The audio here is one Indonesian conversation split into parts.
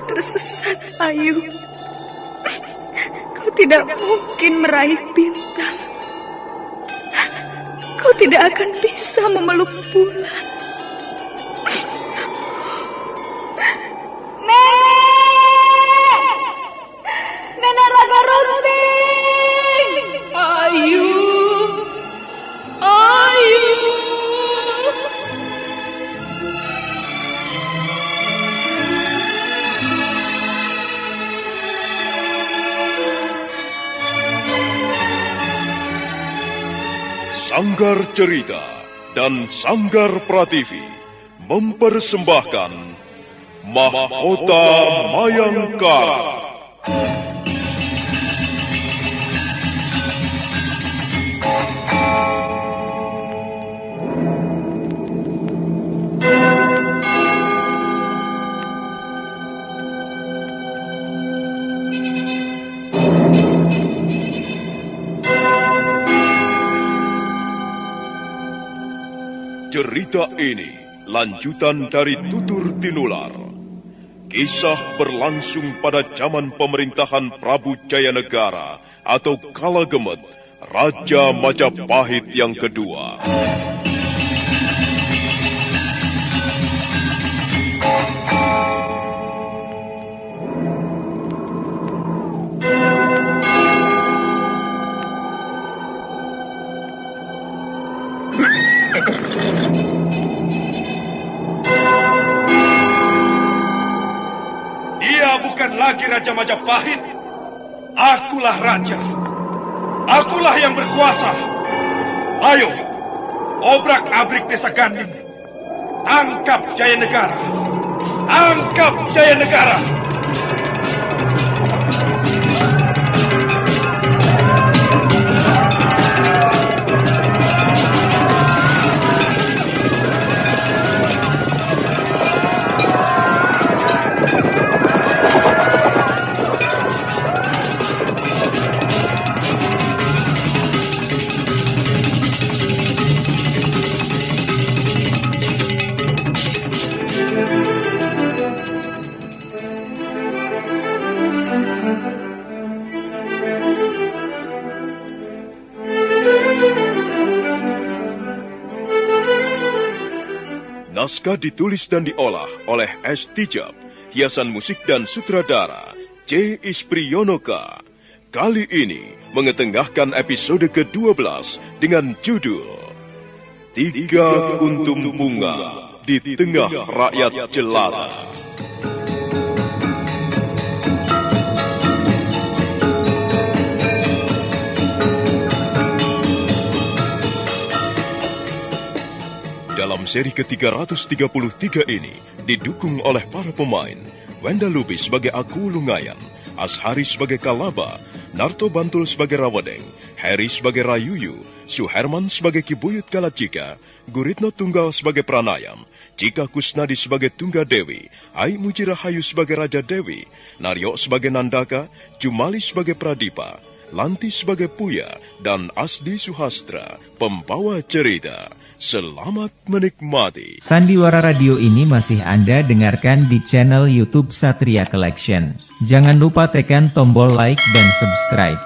tersesat, Ayu. Kau tidak mungkin meraih bintang. Kau tidak akan bisa memeluk bulan. Nenek Raga Runting! Ayu! Sanggar Cerita dan Sanggar Prativi mempersembahkan Mahkota Mayangkara. Cerita ini lanjutan dari Tutur Tinular. Kisah berlangsung pada zaman pemerintahan Prabu Jayanegara atau Kala Gemet, Raja Majapahit yang kedua. Bukan lagi Raja Majapahit. Akulah raja. Akulah yang berkuasa. Ayo, obrak-abrik desa Ganding. Tangkap Jayanegara. Tangkap Jayanegara. Naskah ditulis dan diolah oleh S. Tijab, hiasan musik dan sutradara C. Ispriyonoka. Kali ini mengetengahkan episode ke-12 dengan judul Tiga Kuntum Bunga di Tengah Rakyat Jelata. Dalam seri ke-333 ini didukung oleh para pemain Wenda Lubis sebagai Aku Lungayan, Ashari sebagai Kalaba, Narto Bantul sebagai Rawedeng, Heri sebagai Rayuyu, Suherman sebagai Kibuyut Kalacika, Guritno Tunggal sebagai Pranayam, Cika Kusnadi sebagai Tunggadewi, Ai Mujirahayu sebagai Raja Dewi, Naryo sebagai Nandaka, Jumali sebagai Pradipa, Lanti sebagai Puya, dan Asdi Suhastra, pembawa cerita. Selamat menikmati. Sandiwara Radio ini masih Anda dengarkan di channel YouTube Satria Collection. Jangan lupa tekan tombol like dan subscribe.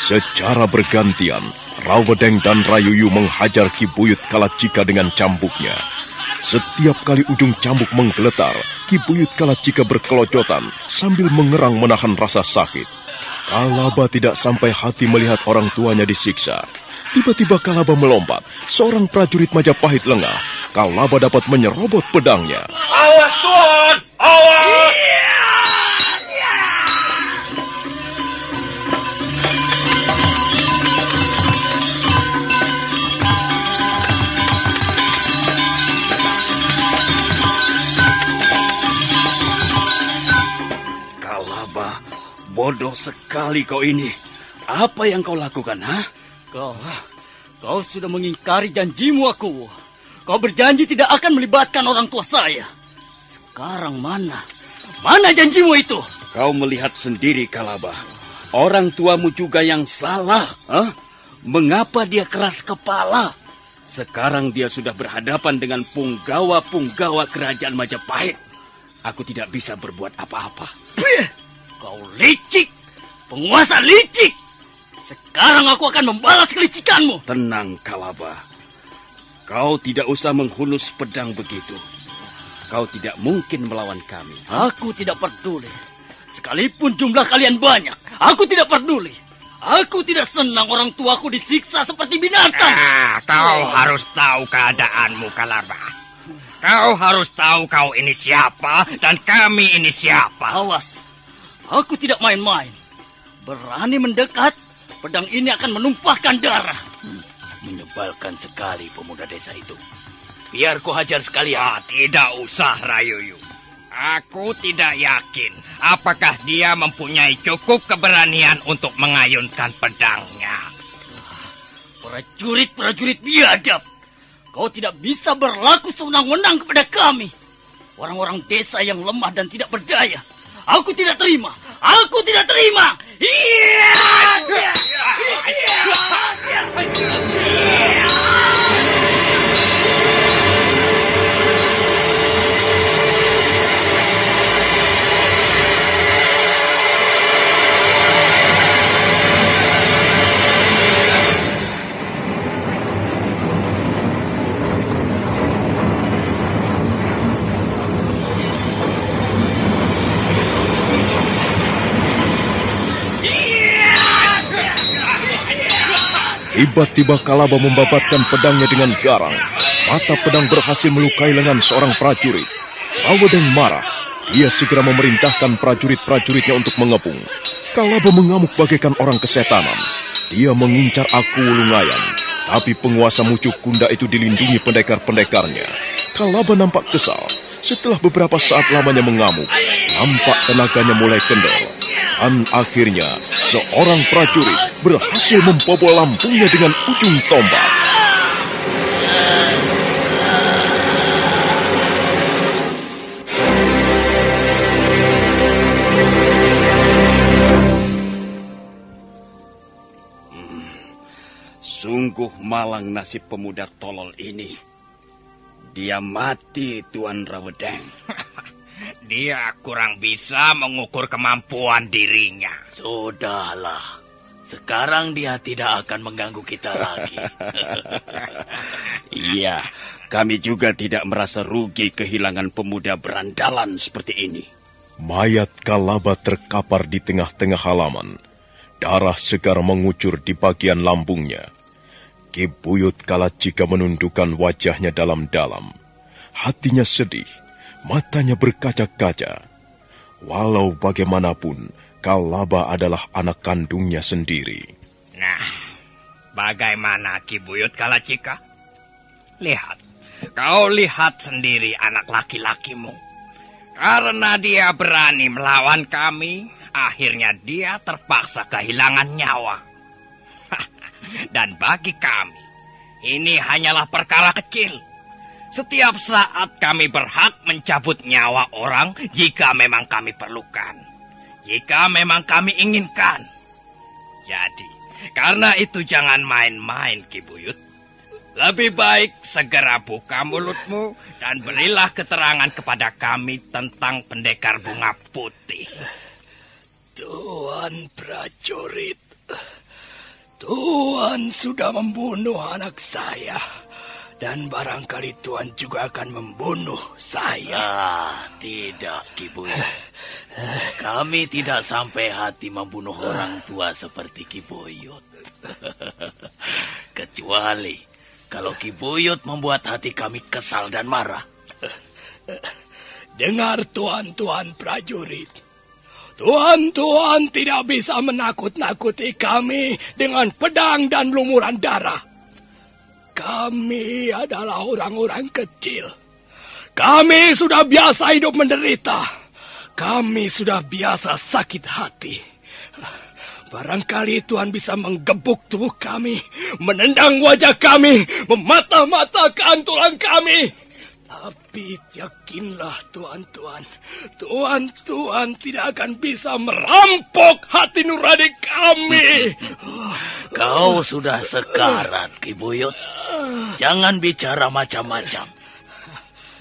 Secara bergantian, Rawedeng dan Rayuyu menghajar Kibuyut Kalacika dengan cambuknya. Setiap kali ujung cambuk menggeletar, Kibuyut Kalacika berkelojotan sambil mengerang menahan rasa sakit. Kalaba tidak sampai hati melihat orang tuanya disiksa. Tiba-tiba Kalaba melompat, seorang prajurit Majapahit lengah. Kalaba dapat menyerobot pedangnya. Awas Tuan! Awas! Bodoh sekali kau ini. Apa yang kau lakukan, ha? Kau sudah mengingkari janjimu aku. Kau berjanji tidak akan melibatkan orang tua saya. Sekarang mana? Mana janjimu itu? Kau melihat sendiri, Kalaba. Orang tuamu juga yang salah. Mengapa dia keras kepala? Sekarang dia sudah berhadapan dengan punggawa-punggawa kerajaan Majapahit. Aku tidak bisa berbuat apa-apa. Kau licik, penguasa licik. Sekarang aku akan membalas kelicikanmu. Tenang, Kalaba. Kau tidak usah menghunus pedang begitu. Kau tidak mungkin melawan kami. Aku tidak peduli. Sekalipun jumlah kalian banyak, aku tidak peduli. Aku tidak senang orang tuaku disiksa seperti binatang. Kau harus tahu keadaanmu, Kalaba. Kau harus tahu kau ini siapa dan kami ini siapa. Awas, aku tidak main-main. Berani mendekat, pedang ini akan menumpahkan darah. Menyebalkan sekali pemuda desa itu. Biar ku hajar sekalian. Tidak usah, Rayuyu. Aku tidak yakin apakah dia mempunyai cukup keberanian untuk mengayunkan pedangnya. Prajurit-prajurit biadab. Kau tidak bisa berlaku sewenang-wenang kepada kami. Orang-orang desa yang lemah dan tidak berdaya. Aku tidak terima. Aku tidak terima. Tiba-tiba Kalaba membabatkan pedangnya dengan garang. Mata pedang berhasil melukai lengan seorang prajurit. Rawedeng marah. Dia segera memerintahkan prajurit-prajuritnya untuk mengepung. Kalaba mengamuk bagaikan orang kesetanan. Dia mengincar Aku Lungayan. Tapi penguasa Mucuk Kunda itu dilindungi pendekar-pendekarnya. Kalaba nampak kesal. Setelah beberapa saat lamanya mengamuk, nampak tenaganya mulai kendor. Dan akhirnya, seorang prajurit berhasil membobol lambungnya dengan ujung tombak. Sungguh malang nasib pemuda tolol ini. Dia mati, Tuan Rawedeng. Dia kurang bisa mengukur kemampuan dirinya. Sudahlah. Sekarang dia tidak akan mengganggu kita lagi. Iya, kami juga tidak merasa rugi kehilangan pemuda berandalan seperti ini. Mayat Kalaba terkapar di tengah-tengah halaman. Darah segar mengucur di bagian lambungnya. Ki Buyut Kalacika menundukkan wajahnya dalam-dalam. Hatinya sedih, matanya berkaca-kaca. Walau bagaimanapun, Kalaba adalah anak kandungnya sendiri. Nah, bagaimana Ki Buyut Kalacika? Lihat, kau lihat sendiri anak laki-lakimu. Karena dia berani melawan kami, akhirnya dia terpaksa kehilangan nyawa. Dan bagi kami, ini hanyalah perkara kecil. Setiap saat kami berhak mencabut nyawa orang jika memang kami perlukan. Jika memang kami inginkan. Jadi, karena itu jangan main-main, Ki Buyut. Lebih baik segera buka mulutmu dan berilah keterangan kepada kami tentang pendekar bunga putih. Tuan prajurit, Tuan sudah membunuh anak saya. Dan barangkali Tuan juga akan membunuh saya. Tidak, Ki Buyut. Kami tidak sampai hati membunuh orang tua seperti Ki Buyut. Kecuali kalau Ki Buyut membuat hati kami kesal dan marah. Dengar tuan-tuan prajurit. Tuan-tuan tidak bisa menakut-nakuti kami dengan pedang dan lumuran darah. Kami adalah orang-orang kecil. Kami sudah biasa hidup menderita. Kami sudah biasa sakit hati. Barangkali Tuhan bisa menggebuk tubuh kami, menendang wajah kami, memata-matakan tulang kami. Tapi yakinlah Tuhan tidak akan bisa merampok hati nurani kami. Kau sudah sekarat, Ki Buyut. Jangan bicara macam-macam.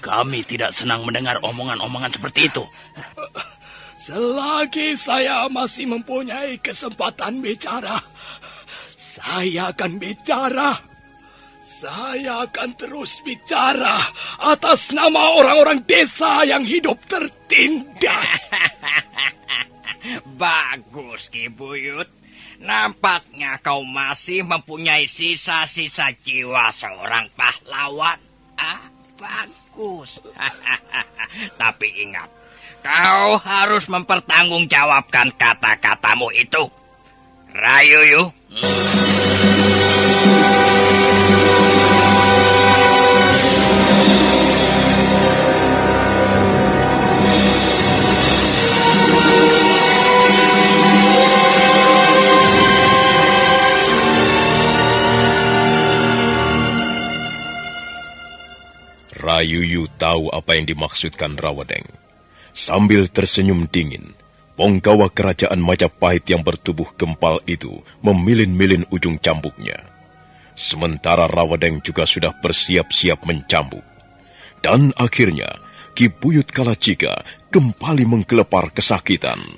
Kami tidak senang mendengar omongan-omongan seperti itu. Selagi saya masih mempunyai kesempatan bicara, saya akan bicara. Saya akan terus bicara atas nama orang-orang desa yang hidup tertindas. Bagus, Ki Buyut. Nampaknya kau masih mempunyai sisa-sisa jiwa seorang pahlawan. Bagus. Tapi ingat, kau harus mempertanggungjawabkan kata-katamu itu. Rayuyu. Rayuyu tahu apa yang dimaksudkan Rawadeng. Sambil tersenyum dingin, Ponggawa kerajaan Majapahit yang bertubuh gempal itu memilin-milin ujung cambuknya. Sementara Rawadeng juga sudah bersiap-siap mencambuk. Dan akhirnya, Ki Buyut Kalacika kembali menggelepar kesakitan.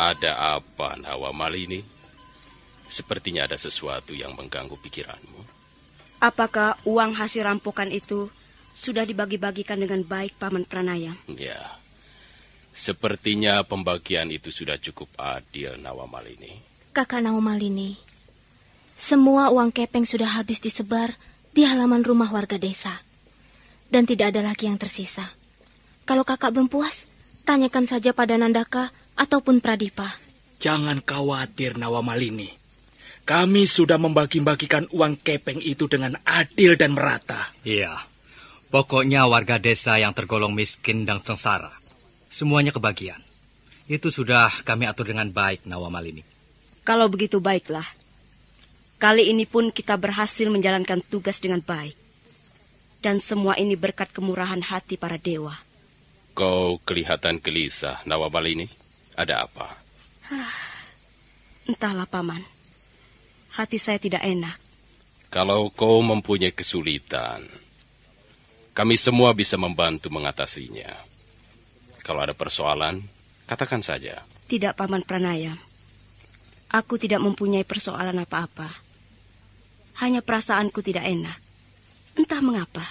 Ada apa, Nawamalini? Sepertinya ada sesuatu yang mengganggu pikiranmu. Apakah uang hasil rampokan itu sudah dibagi-bagikan dengan baik, Paman Pranayam? Ya, sepertinya pembagian itu sudah cukup adil, Nawamalini. Kakak Nawamalini, semua uang kepeng sudah habis disebar di halaman rumah warga desa. Dan tidak ada lagi yang tersisa. Kalau kakak belum puas, tanyakan saja pada Nandaka ataupun Pradipa. Jangan khawatir, Nawamalini. Kami sudah membagi-bagikan uang kepeng itu dengan adil dan merata. Iya, pokoknya warga desa yang tergolong miskin dan sengsara, semuanya kebagian. Itu sudah kami atur dengan baik, Nawamalini. Kalau begitu baiklah. Kali ini pun kita berhasil menjalankan tugas dengan baik. Dan semua ini berkat kemurahan hati para dewa. Kau kelihatan gelisah, Nawamalini. Ada apa? Entahlah, Paman. Hati saya tidak enak. Kalau kau mempunyai kesulitan, kami semua bisa membantu mengatasinya. Kalau ada persoalan, katakan saja. Tidak, Paman Pranayam. Aku tidak mempunyai persoalan apa-apa. Hanya perasaanku tidak enak. Entah mengapa.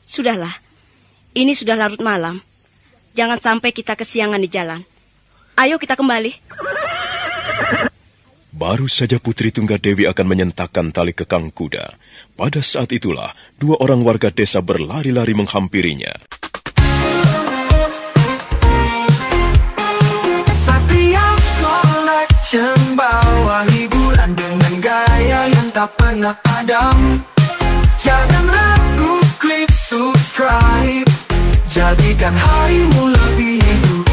Sudahlah. Ini sudah larut malam. Jangan sampai kita kesiangan di jalan. Ayo kita kembali. Baru saja Putri Tunggadewi akan menyentakkan tali kekang kuda. Pada saat itulah, dua orang warga desa berlari-lari menghampirinya. Satria Collection bawa hiburan dengan gaya yang tak pernah padam. Jangan ragu, klik subscribe. Jadikan harimu lebih hidup.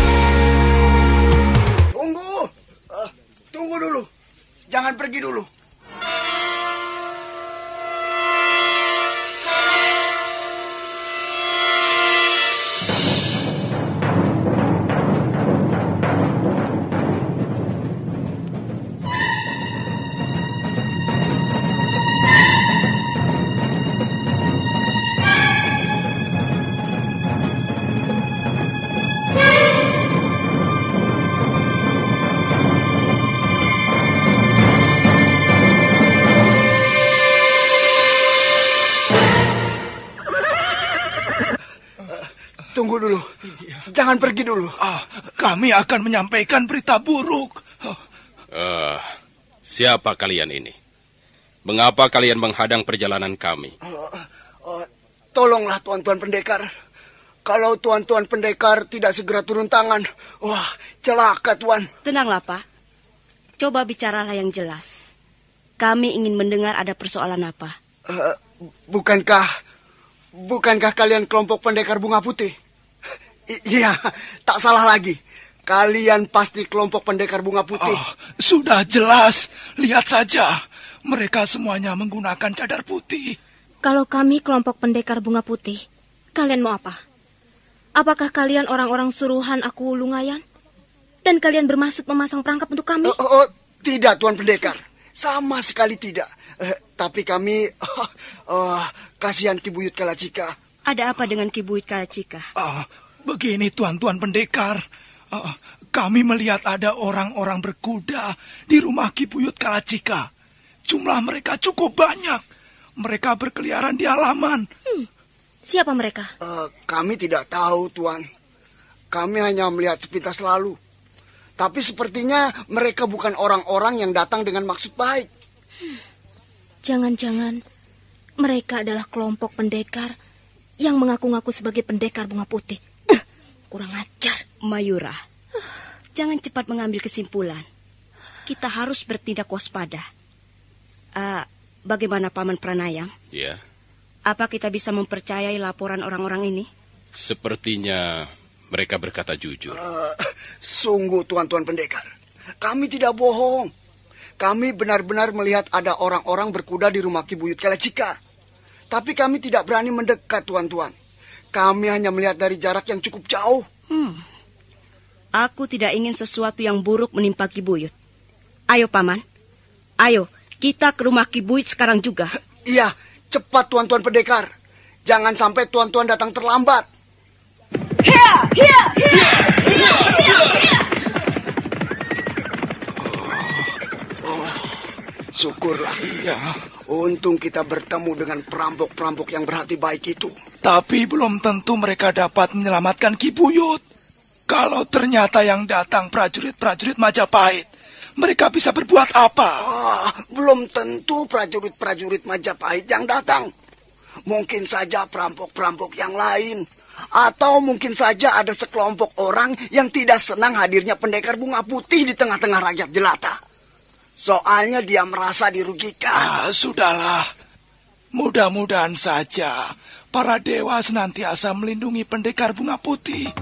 Tunggu dulu. Jangan pergi dulu. dulu. Jangan pergi dulu. Kami akan menyampaikan berita buruk. Siapa kalian ini? Mengapa kalian menghadang perjalanan kami? Tolonglah tuan-tuan pendekar. Kalau tuan-tuan pendekar tidak segera turun tangan, wah, celaka tuan. Tenanglah, Pak. Coba bicaralah yang jelas. Kami ingin mendengar ada persoalan apa. Bukankah kalian kelompok pendekar bunga putih? Iya, tak salah lagi. Kalian pasti kelompok pendekar bunga putih. Sudah jelas, lihat saja. Mereka semuanya menggunakan cadar putih. Kalau kami kelompok pendekar bunga putih, kalian mau apa? Apakah kalian orang-orang suruhan aku Lungayan? Dan kalian bermaksud memasang perangkap untuk kami? Tidak, Tuan Pendekar. Sama sekali tidak. Tapi kami... kasihan Ki Buyut Kalacika. Ada apa dengan Ki Buyut Kalacika? Begini, Tuan-tuan Pendekar. Kami melihat ada orang-orang berkuda di rumah Ki Buyut Kalacika. Jumlah mereka cukup banyak. Mereka berkeliaran di halaman. Siapa mereka? Kami tidak tahu, Tuan. Kami hanya melihat sepintas lalu. Tapi sepertinya mereka bukan orang-orang yang datang dengan maksud baik. Jangan-jangan mereka adalah kelompok pendekar yang mengaku-ngaku sebagai pendekar bunga putih. Kurang ajar. Mayura, jangan cepat mengambil kesimpulan. Kita harus bertindak waspada. Bagaimana Paman Pranayam? Ya. Apa kita bisa mempercayai laporan orang-orang ini? Sepertinya mereka berkata jujur. Sungguh, Tuan-tuan Pendekar. Kami tidak bohong. Kami benar-benar melihat ada orang-orang berkuda di rumah Ki Buyut Kalacika. Tapi kami tidak berani mendekat, Tuan-tuan. Kami hanya melihat dari jarak yang cukup jauh. Aku tidak ingin sesuatu yang buruk menimpa Ki Buyut. Ayo, Paman. Ayo, kita ke rumah Ki Buyut sekarang juga. Iya, cepat Tuan-tuan Pendekar. Jangan sampai Tuan-tuan datang terlambat. Syukurlah. Ya. Untung kita bertemu dengan perampok-perampok yang berhati baik itu. Tapi belum tentu mereka dapat menyelamatkan Ki Buyut. Kalau ternyata yang datang prajurit-prajurit Majapahit, mereka bisa berbuat apa? Belum tentu prajurit-prajurit Majapahit yang datang. Mungkin saja perampok-perampok yang lain. Atau mungkin saja ada sekelompok orang yang tidak senang hadirnya pendekar bunga putih di tengah-tengah rakyat jelata. Soalnya dia merasa dirugikan. Sudahlah. Mudah-mudahan saja para dewa senantiasa melindungi pendekar bunga putih.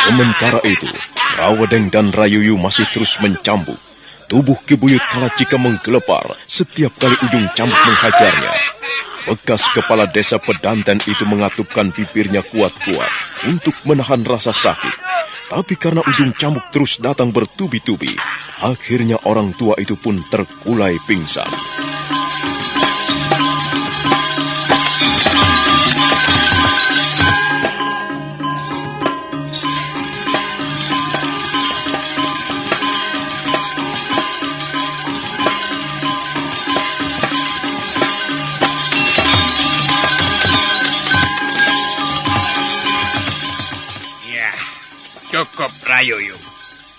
Sementara itu, Rawedeng dan Rayuyu masih terus mencambuk. Tubuh Ki Buyut Kalacika menggelepar setiap kali ujung cambuk menghajarnya. Bekas kepala desa Pedanten itu mengatupkan bibirnya kuat-kuat untuk menahan rasa sakit. Tapi karena ujung cambuk terus datang bertubi-tubi, akhirnya orang tua itu pun terkulai pingsan. Cukup, Rayuyu.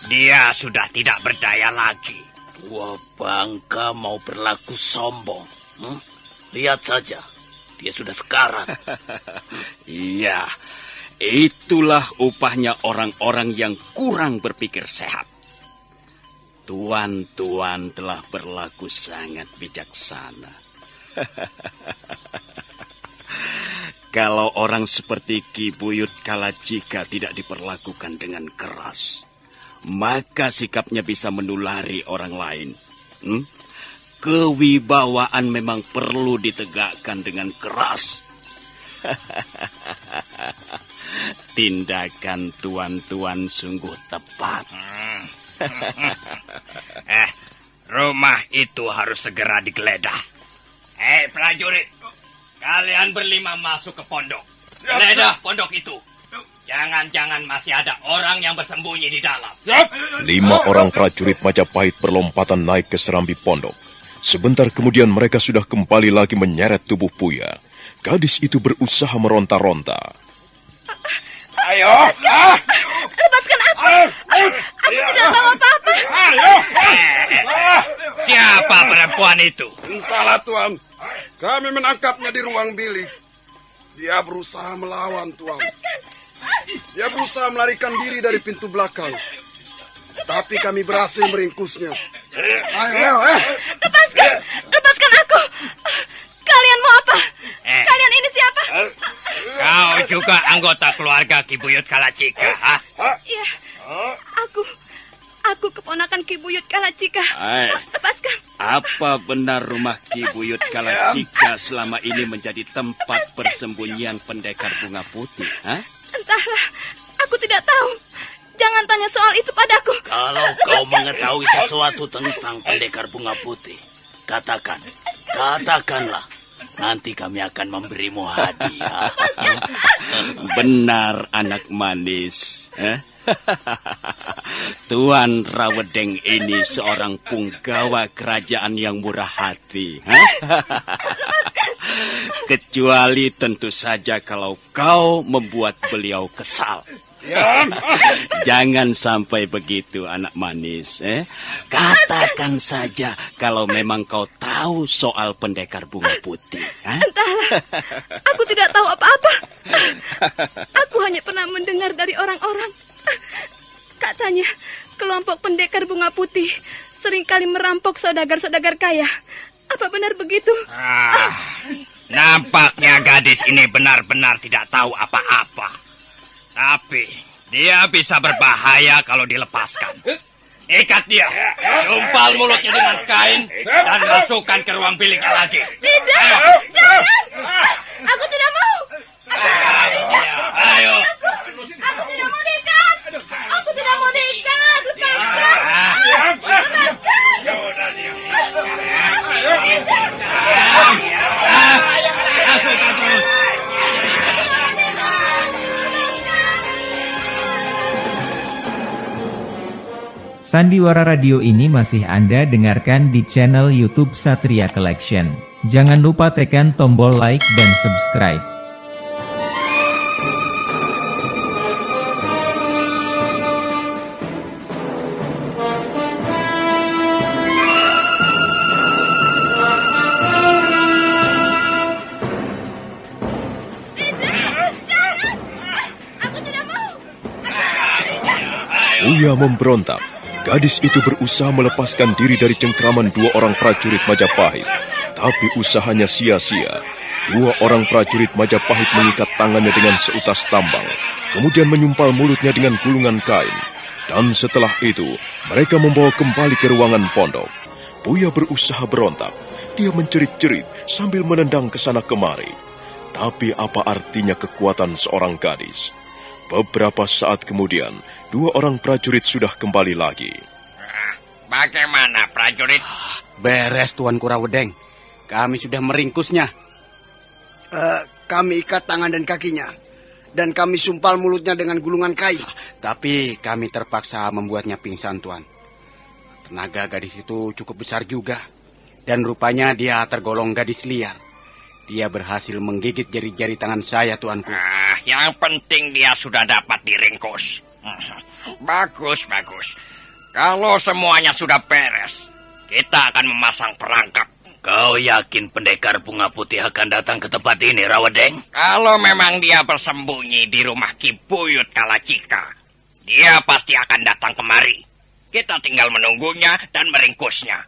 Dia sudah tidak berdaya lagi. Tua bangka mau berlaku sombong. Lihat saja, dia sudah sekarat. Iya, itulah upahnya orang-orang yang kurang berpikir sehat. Tuan-tuan telah berlaku sangat bijaksana. Kalau orang seperti Ki Buyut Kalacika tidak diperlakukan dengan keras, maka sikapnya bisa menulari orang lain. kewibawaan memang perlu ditegakkan dengan keras. Tindakan tuan-tuan sungguh tepat. Rumah itu harus segera digeledah. Prajurit, kalian berlima masuk ke pondok. Geledah pondok itu. Jangan-jangan masih ada orang yang bersembunyi di dalam. 5 orang prajurit Majapahit berlompatan naik ke serambi pondok. Sebentar kemudian mereka sudah kembali lagi menyeret tubuh Buya. Gadis itu berusaha meronta-ronta. Ayo! Lepaskan aku! Aku tidak tahu apa-apa. Siapa perempuan itu? Entahlah, Tuan. Kami menangkapnya di ruang bilik. Dia berusaha melawan, Tuan. Dia berusaha melarikan diri dari pintu belakang. Tapi kami berhasil meringkusnya. Ayo, Lepaskan aku! Kalian mau apa? Kalian ini siapa? Kau juga anggota keluarga Ki Buyut Kalacika, ha? Iya, aku keponakan Ki Buyut Kalacika. Lepaskan. Apa benar rumah Ki Buyut Kalacika selama ini menjadi tempat persembunyian pendekar bunga putih, ha? Entahlah, aku tidak tahu. Jangan tanya soal itu padaku. Kalau kau mengetahui sesuatu tentang pendekar bunga putih, katakanlah. Nanti kami akan memberimu hadiah. Benar, anak manis. Tuan Rawedeng ini seorang punggawa kerajaan yang murah hati. Kecuali tentu saja kalau kau membuat beliau kesal. Jangan sampai begitu, anak manis. Katakan saja kalau memang kau tahu soal pendekar bunga putih. Entahlah, aku tidak tahu apa-apa. Aku hanya pernah mendengar dari orang-orang. Katanya, kelompok pendekar bunga putih seringkali merampok saudagar-saudagar kaya. Apa benar begitu? Nampaknya gadis ini benar-benar tidak tahu apa-apa. Tapi dia bisa berbahaya kalau dilepaskan. Ikat dia, jumpal mulutnya dengan kain, dan masukkan ke ruang biliknya lagi. Tidak, jangan. Aku tidak mau. Ayo. Aku tidak mau diikat. Aku tidak mau diikat. Lepaskan. Sandiwara Radio ini masih Anda dengarkan di channel YouTube Satria Collection. Jangan lupa tekan tombol like dan subscribe. Buya memberontak. Gadis itu berusaha melepaskan diri dari cengkraman 2 orang prajurit Majapahit. Tapi usahanya sia-sia. 2 orang prajurit Majapahit mengikat tangannya dengan seutas tambang. Kemudian menyumpal mulutnya dengan gulungan kain. Dan setelah itu, mereka membawa kembali ke ruangan pondok. Buya berusaha berontak. Dia menjerit-jerit sambil menendang ke sana kemari. Tapi apa artinya kekuatan seorang gadis? Beberapa saat kemudian, 2 orang prajurit sudah kembali lagi. Bagaimana, prajurit? Beres, Tuanku Rawedeng. Kami sudah meringkusnya. Kami ikat tangan dan kakinya. Dan kami sumpal mulutnya dengan gulungan kain. Tapi kami terpaksa membuatnya pingsan, Tuan. Tenaga gadis itu cukup besar juga. Dan rupanya dia tergolong gadis liar. Dia berhasil menggigit jari-jari tangan saya, Tuanku. Yang penting dia sudah dapat diringkus. Bagus. Kalau semuanya sudah beres, kita akan memasang perangkap. Kau yakin pendekar bunga putih akan datang ke tempat ini, Rawedeng? Kalau memang dia bersembunyi di rumah Ki Buyut Kalacika, dia pasti akan datang kemari. Kita tinggal menunggunya dan meringkusnya.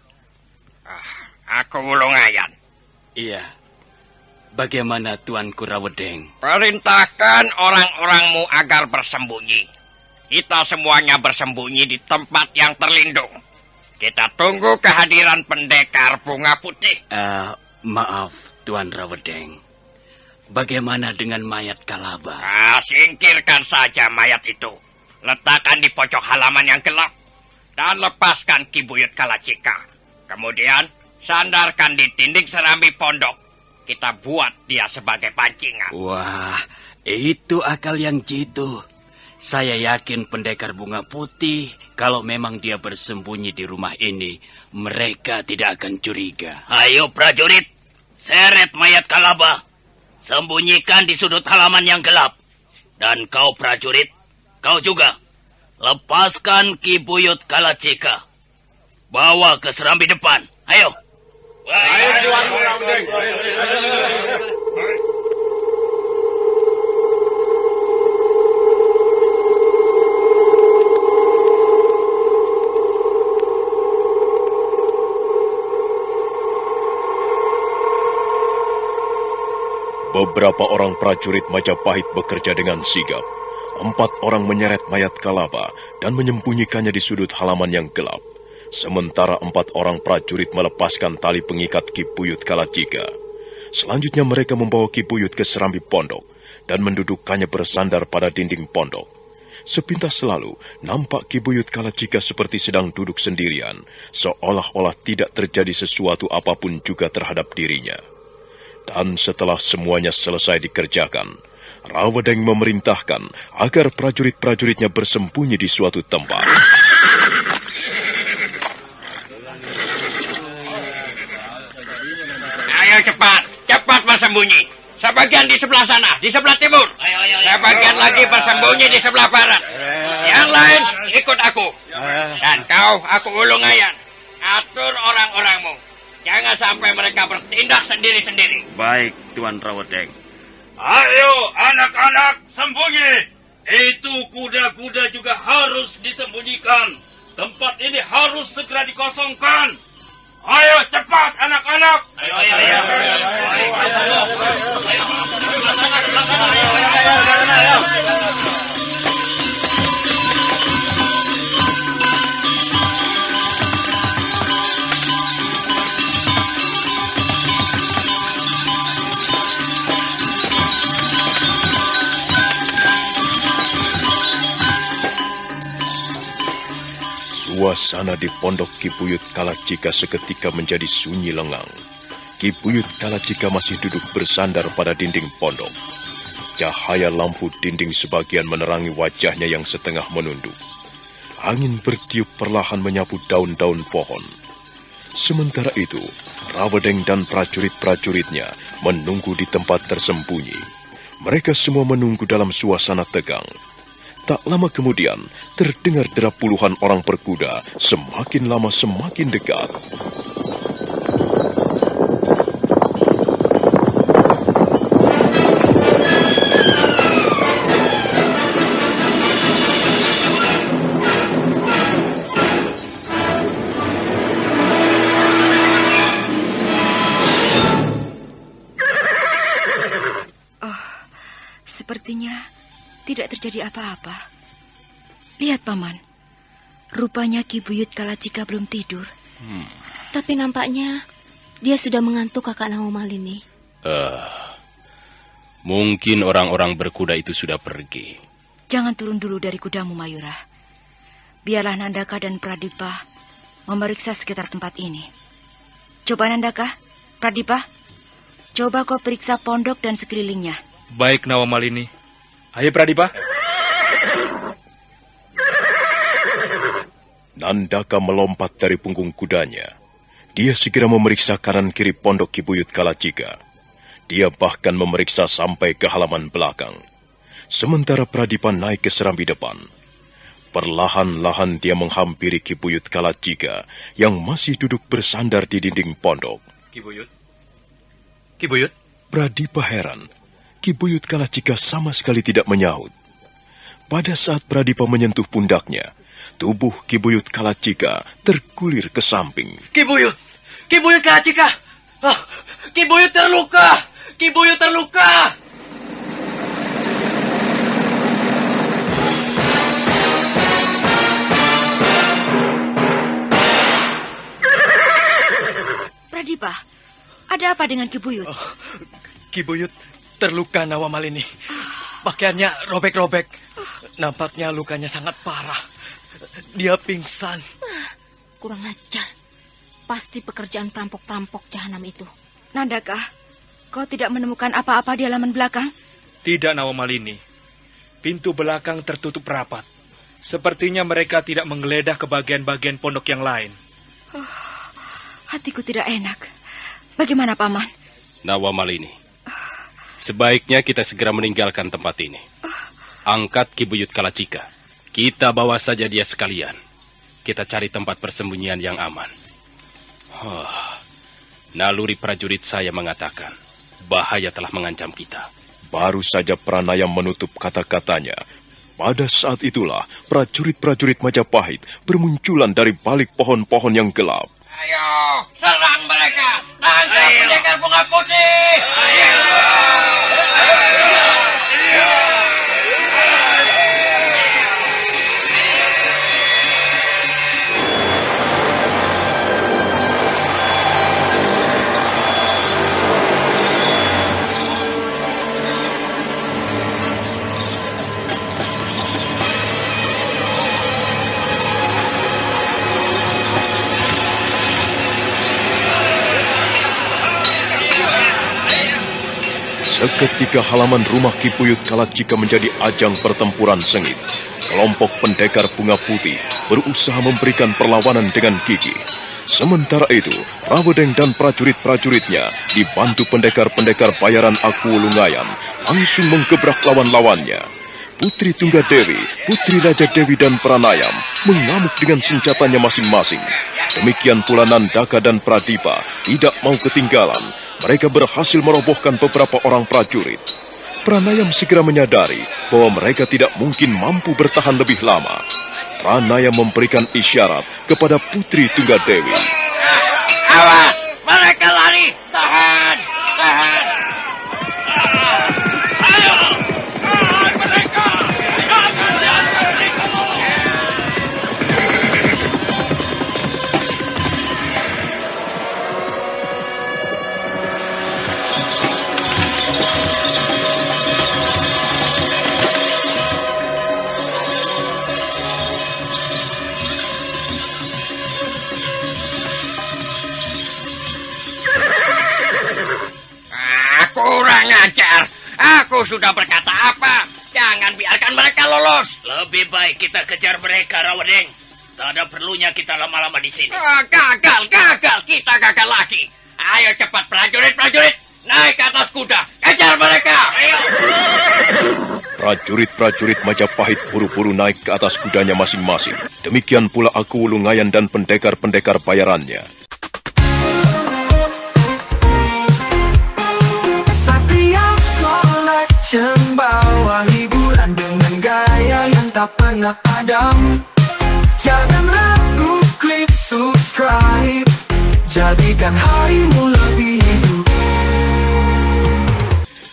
Aku Wulungayan. Iya. Bagaimana, Tuanku Rawedeng? Perintahkan orang-orangmu agar bersembunyi. Kita semuanya bersembunyi di tempat yang terlindung. Kita tunggu kehadiran pendekar bunga putih. Maaf, Tuan Rawedeng. Bagaimana dengan mayat Kalaba? Singkirkan saja mayat itu. Letakkan di pojok halaman yang gelap. Dan lepaskan Ki Buyut Kalacika. Kemudian, sandarkan di dinding serambi pondok. Kita buat dia sebagai pancingan. Wah, itu akal yang jitu. Saya yakin pendekar bunga putih, kalau memang dia bersembunyi di rumah ini, mereka tidak akan curiga. Ayo prajurit, seret mayat Kalaba. Sembunyikan di sudut halaman yang gelap. Dan kau prajurit, kau juga. Lepaskan Ki Buyut Kalacika. Bawa ke serambi depan. Ayo. Ayo, Tuan Rawedeng. Beberapa orang prajurit Majapahit bekerja dengan sigap. 4 orang menyeret mayat Kalaba dan menyembunyikannya di sudut halaman yang gelap. Sementara 4 orang prajurit melepaskan tali pengikat Ki Buyut Kalacika. Selanjutnya mereka membawa Ki Buyut ke serambi pondok dan mendudukkannya bersandar pada dinding pondok. Sepintas lalu, nampak Ki Buyut Kalacika seperti sedang duduk sendirian, seolah-olah tidak terjadi sesuatu apapun juga terhadap dirinya. Dan setelah semuanya selesai dikerjakan, Rawedeng memerintahkan agar prajurit-prajuritnya bersembunyi di suatu tempat. Ayo cepat bersembunyi. Sebagian di sebelah sana, di sebelah timur. Sebagian lagi bersembunyi di sebelah barat. Yang lain ikut aku. Dan kau, aku Ulungayan. Atur orang-orangmu. Jangan sampai mereka bertindak sendiri-sendiri. Baik, Tuan Rawedeng. Ayo anak-anak, sembunyi. Itu kuda-kuda juga harus disembunyikan. Tempat ini harus segera dikosongkan. Ayo cepat anak-anak. Ayo. Suasana di pondok Ki Buyut Kalacika seketika menjadi sunyi lengang. Ki Buyut Kalacika masih duduk bersandar pada dinding pondok. Cahaya lampu dinding sebagian menerangi wajahnya yang setengah menunduk. Angin bertiup perlahan menyapu daun-daun pohon. Sementara itu, Rawedeng dan prajurit-prajuritnya menunggu di tempat tersembunyi. Mereka semua menunggu dalam suasana tegang. Tak lama kemudian, terdengar derap puluhan orang berkuda, semakin lama semakin dekat. Sepertinya tidak terjadi apa-apa. Lihat, Paman. Rupanya Ki Buyut Kalacika belum tidur. Tapi nampaknya dia sudah mengantuk, Kakak Nawamalini. Mungkin orang-orang berkuda itu sudah pergi. Jangan turun dulu dari kudamu, Mayura. Biarlah Nandaka dan Pradipa memeriksa sekitar tempat ini. Coba Nandaka, Pradipa, coba kau periksa pondok dan sekelilingnya. Baik, Nawamalini. Ayo, Pradipa. Nandaka melompat dari punggung kudanya. Dia segera memeriksa kanan kiri pondok Ki Buyut Kalacika. Dia bahkan memeriksa sampai ke halaman belakang. Sementara Pradipa naik ke serambi depan. Perlahan-lahan dia menghampiri Ki Buyut Kalacika yang masih duduk bersandar di dinding pondok. Ki Buyut? Ki Buyut? Pradipa heran. Ki Buyut Kalacika sama sekali tidak menyahut. Pada saat Pradipa menyentuh pundaknya, tubuh Ki Buyut Kalacika tergulir ke samping. Ki Buyut Kalacika! Ki Buyut terluka! Ki Buyut terluka! Ada apa dengan Ki Buyut? Ki Buyut terluka, Nawa Malini. Pakaiannya robek-robek. Nampaknya lukanya sangat parah. Dia pingsan. Kurang ajar. Pasti pekerjaan perampok-perampok jahanam itu. Nandaka, kau tidak menemukan apa-apa di halaman belakang? Tidak, Nawa Malini. Pintu belakang tertutup rapat. Sepertinya mereka tidak menggeledah ke bagian-bagian pondok yang lain. Hatiku tidak enak. Bagaimana, Paman? Nawa Malini, sebaiknya kita segera meninggalkan tempat ini. Angkat Ki Buyut Kalacika. Kita bawa saja dia sekalian. Kita cari tempat persembunyian yang aman. Naluri prajurit saya mengatakan, bahaya telah mengancam kita. Baru saja Pranayam menutup kata-katanya. Pada saat itulah, prajurit-prajurit Majapahit bermunculan dari balik pohon-pohon yang gelap. Ayo, serang mereka! Tangkap pendekar bunga putih! Ayo! Seketika halaman rumah Ki Buyut Kalacika menjadi ajang pertempuran sengit. Kelompok pendekar bunga putih berusaha memberikan perlawanan dengan gigih. Sementara itu, Rawedeng dan prajurit-prajuritnya dibantu pendekar-pendekar bayaran Akuwulungayan langsung menggebrak lawan-lawannya. Putri Tunggadewi, Putri Raja Dewi dan Pranayam mengamuk dengan senjatanya masing-masing. Demikian pula Nandaka dan Pradipa tidak mau ketinggalan. Mereka berhasil merobohkan beberapa orang prajurit. Pranayam segera menyadari bahwa mereka tidak mungkin mampu bertahan lebih lama. Pranayam memberikan isyarat kepada Putri Tunggadewi. Awas! Mereka lari! Tahan! Tahan! Ayo! Tahan mereka! Jangan diantar mereka! Kurang ajar. Aku sudah berkata apa? Jangan biarkan mereka lolos. Lebih baik kita kejar mereka, Rawedeng. Tak ada perlunya kita lama-lama di sini. Gagal. Kita gagal lagi. Ayo cepat prajurit. Naik ke atas kuda. Kejar mereka. Ayo. Prajurit-prajurit Majapahit buru-buru naik ke atas kudanya masing-masing. Demikian pula Akuwulungayan dan pendekar-pendekar bayarannya. Bawa hiburan dengan gaya yang tak pernah padam. Jangan ragu, klik subscribe. Jadikan harimu lebih hidup.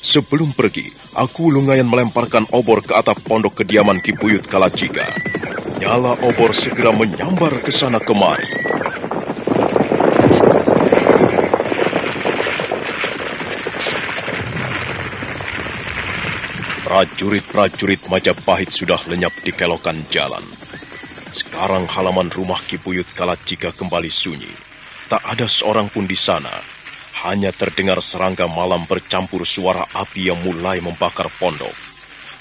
Sebelum pergi, Akuwulungayan melemparkan obor ke atap pondok kediaman Ki Buyut Kalacika. Nyala obor segera menyambar ke sana kemari. Prajurit-prajurit Majapahit sudah lenyap di kelokan jalan. Sekarang halaman rumah Ki Buyut Kalacika kembali sunyi. Tak ada seorang pun di sana. Hanya terdengar serangga malam bercampur suara api yang mulai membakar pondok.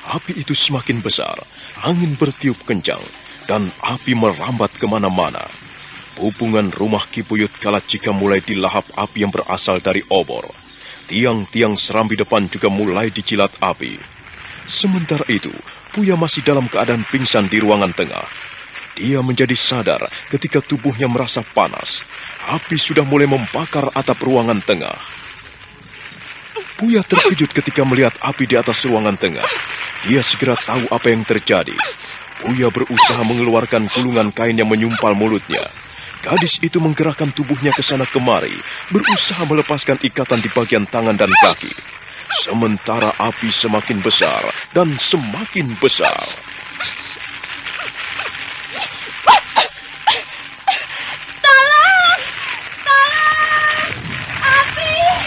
Api itu semakin besar, angin bertiup kencang, dan api merambat kemana-mana. Hubungan rumah Ki Buyut Kalacika mulai dilahap api yang berasal dari obor. Tiang-tiang serambi depan juga mulai dicilat api. Sementara itu, Puya masih dalam keadaan pingsan di ruangan tengah. Dia menjadi sadar ketika tubuhnya merasa panas. Api sudah mulai membakar atap ruangan tengah. Puya terkejut ketika melihat api di atas ruangan tengah. Dia segera tahu apa yang terjadi. Puya berusaha mengeluarkan gulungan kain yang menyumpal mulutnya. Gadis itu menggerakkan tubuhnya ke sana kemari, berusaha melepaskan ikatan di bagian tangan dan kaki. Sementara api semakin besar dan semakin besar. Tolong! Tolong! Api!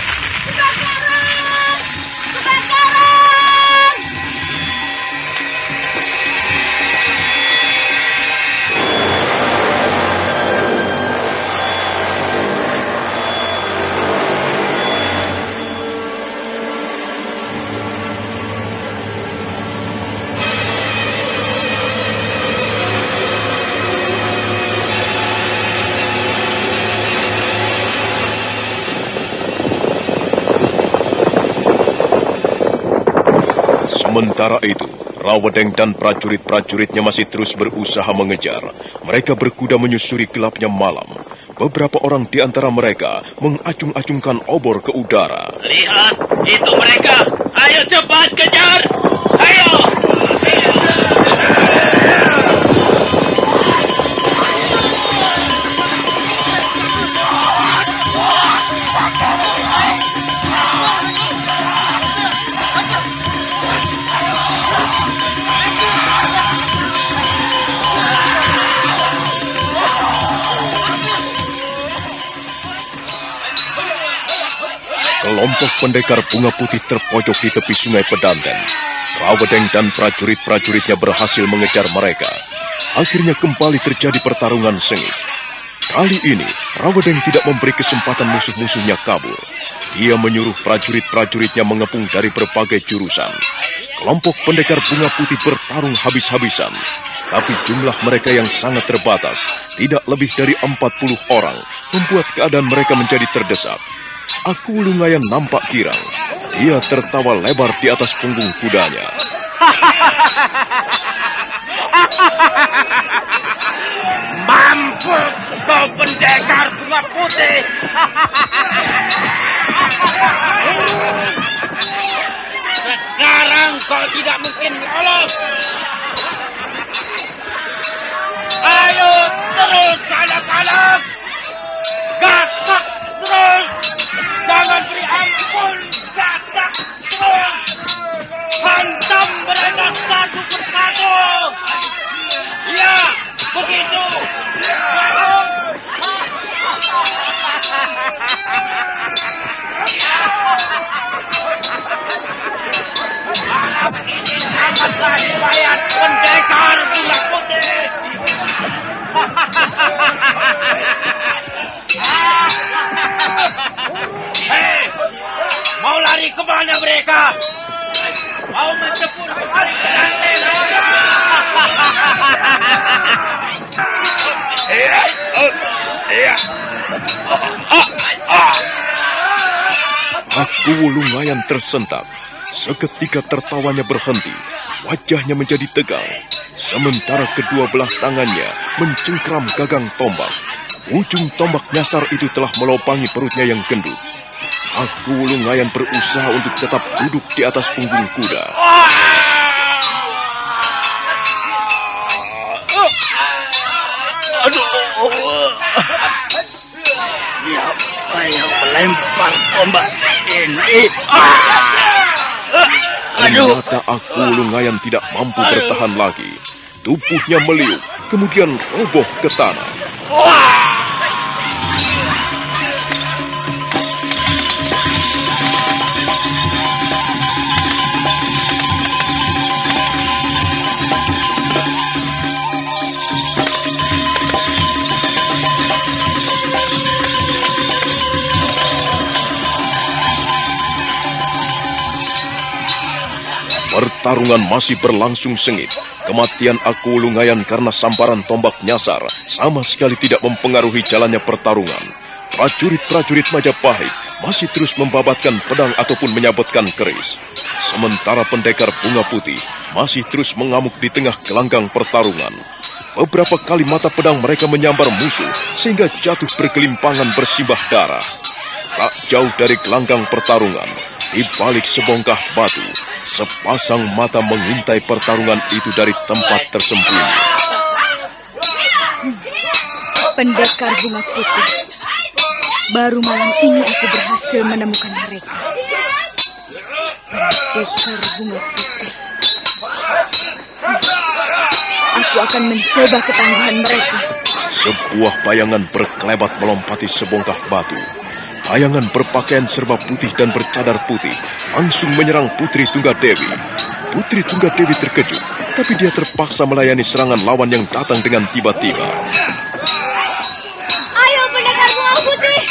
Sementara itu, Rawedeng dan prajurit-prajuritnya masih terus berusaha mengejar. Mereka berkuda menyusuri gelapnya malam. Beberapa orang di antara mereka mengacung-acungkan obor ke udara. Lihat, itu mereka. Ayo cepat kejar. Ayo. Kelompok pendekar bunga putih terpojok di tepi sungai Pedanten. Rawedeng dan prajurit-prajuritnya berhasil mengejar mereka. Akhirnya kembali terjadi pertarungan sengit. Kali ini, Rawedeng tidak memberi kesempatan musuh-musuhnya kabur. Dia menyuruh prajurit-prajuritnya mengepung dari berbagai jurusan. Kelompok pendekar bunga putih bertarung habis-habisan. Tapi jumlah mereka yang sangat terbatas, tidak lebih dari 40 orang, membuat keadaan mereka menjadi terdesak. Aku Lungayan nampak girang. Dia tertawa lebar di atas punggung kudanya. Mampus kau pendekar bunga putih. Sekarang kau tidak mungkin lolos. Ayo terus anak-anak. Gasak terus. Jangan beri ampun. Gasak terus. Hantam mereka satu persatu. Ya, begitu. Terus. Malam ini amatlah riwayat pendekar bunga putih. Hei, mau lari kemana mereka? Mau menjemput kembali ke rantai? Aku Lungayan tersentak. Seketika tertawanya berhenti. Wajahnya menjadi tegang. Sementara kedua belah tangannya mencengkram gagang tombak. Ujung tombak nyasar itu telah melopangi perutnya yang gendut. Aku Lungayan berusaha untuk tetap duduk di atas punggung kuda. Aduh. Siapa yang melempar tombak ini? Ternyata Aku Lungayan tidak mampu bertahan lagi. Tubuhnya meliuk, kemudian roboh ke tanah. Pertarungan masih berlangsung sengit. Kematian Aku Lungayan karena sambaran tombak nyasar sama sekali tidak mempengaruhi jalannya pertarungan. Prajurit-prajurit Majapahit masih terus membabatkan pedang ataupun menyabetkan keris. Sementara pendekar bunga putih masih terus mengamuk di tengah gelanggang pertarungan. Beberapa kali mata pedang mereka menyambar musuh sehingga jatuh bergelimpangan bersimbah darah. Tak jauh dari gelanggang pertarungan, di balik sebongkah batu, sepasang mata mengintai pertarungan itu dari tempat tersembunyi. Pendekar bunga putih. Baru malam ini aku berhasil menemukan mereka. Pendekar bunga putih. Aku akan mencoba ketangguhan mereka. Sebuah bayangan berkelebat melompati sebongkah batu. Bayangan berpakaian serba putih dan bercadar putih langsung menyerang Putri Tunggadewi. Putri Tunggadewi terkejut, tapi dia terpaksa melayani serangan lawan yang datang dengan tiba-tiba. Ayo pendekar bunga putih,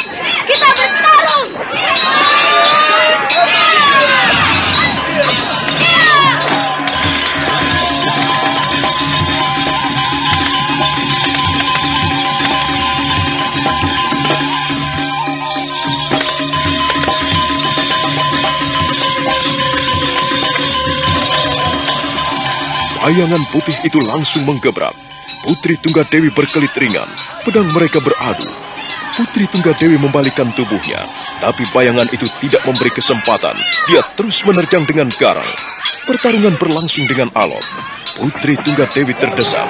kita bertarung. Bayangan putih itu langsung menggebrak. Putri Tunggadewi berkelit ringan, pedang mereka beradu. Putri Tunggadewi membalikkan tubuhnya, tapi bayangan itu tidak memberi kesempatan. Dia terus menerjang dengan garang. Pertarungan berlangsung dengan alot. Putri Tunggadewi terdesak,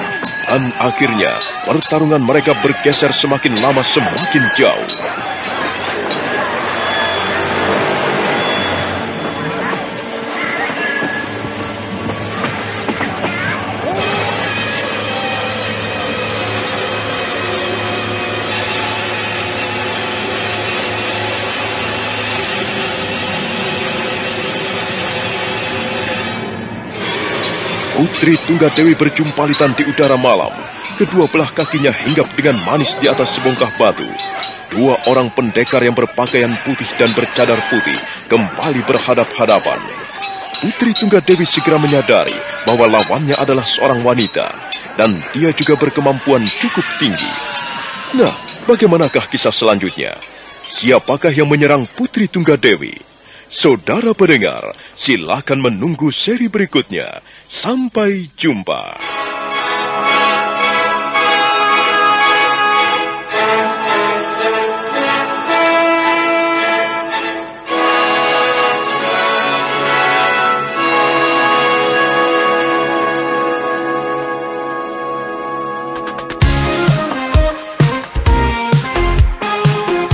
dan akhirnya pertarungan mereka bergeser semakin lama semakin jauh. Putri Tunggadewi berjumpalitan di udara malam. Kedua belah kakinya hinggap dengan manis di atas sebongkah batu. Dua orang pendekar yang berpakaian putih dan bercadar putih kembali berhadap-hadapan. Putri Tunggadewi segera menyadari bahwa lawannya adalah seorang wanita, dan dia juga berkemampuan cukup tinggi. Nah, bagaimanakah kisah selanjutnya? Siapakah yang menyerang Putri Tunggadewi? Saudara pendengar, silakan menunggu seri berikutnya. Sampai jumpa.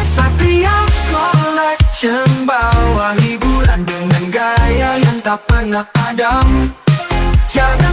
Satria Collection bawa hiburan dengan gaya yang tak pernah padam. Jangan